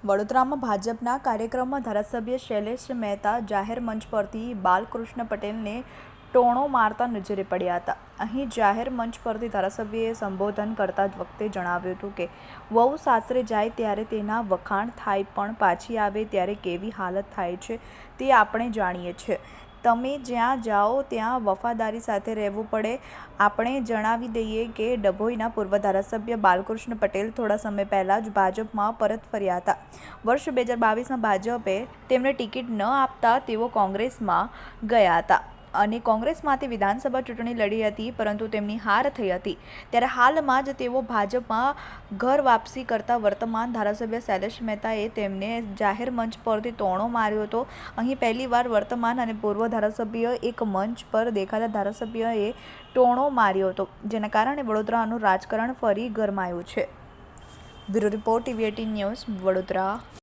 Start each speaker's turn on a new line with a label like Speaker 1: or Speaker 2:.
Speaker 1: વડોદરામાં ભાજપના કાર્યક્રમમાં ધારાસભ્ય શૈલેષ મહેતા જાહેર મંચ પરથી બાલકૃષ્ણ પટેલને ટોણો મારતા નજરે પડ્યા હતા। અહીં જાહેર મંચ પરથી ધારાસભ્યએ સંબોધન કરતા વખતે જણાવ્યું હતું કે વહુ સાસરે જાય ત્યારે તેના વખાણ થાય પણ પાછી આવે ત્યારે કેવી હાલત થાય છે તે આપણે જાણીએ છીએ। તમે જ્યાં જાઓ ત્યાં વફાદારી સાથે રહેવું પડે। આપણે જણાવી દઈએ કે ડભોઈના પૂર્વ ધારાસભ્ય બાલકૃષ્ણ પટેલ થોડા સમય પહેલાં જ ભાજપમાં પરત ફર્યા હતા। વર્ષ 2022માં ભાજપે તેમને ટિકિટ ન આપતા તેઓ કોંગ્રેસમાં ગયા હતા અને કોંગ્રેસમાંથી વિધાનસભા ચૂંટણી લડી હતી, પરંતુ તેમની હાર થઈ હતી। ત્યારે હાલમાં જ તેઓ ભાજપમાં ઘર વાપસી કરતા વર્તમાન ધારાસભ્ય શૈલેષ મહેતાએ તેમને જાહેર મંચ પરથી ટોણો માર્યો હતો। અહીં પહેલીવાર વર્તમાન અને પૂર્વ ધારાસભ્ય એક મંચ પર દેખાતા ધારાસભ્યએ ટોણો માર્યો હતો, જેના કારણે વડોદરાનું રાજકારણ ફરી ગરમાયું છે। Bureau report, TV18 news, Vadodara.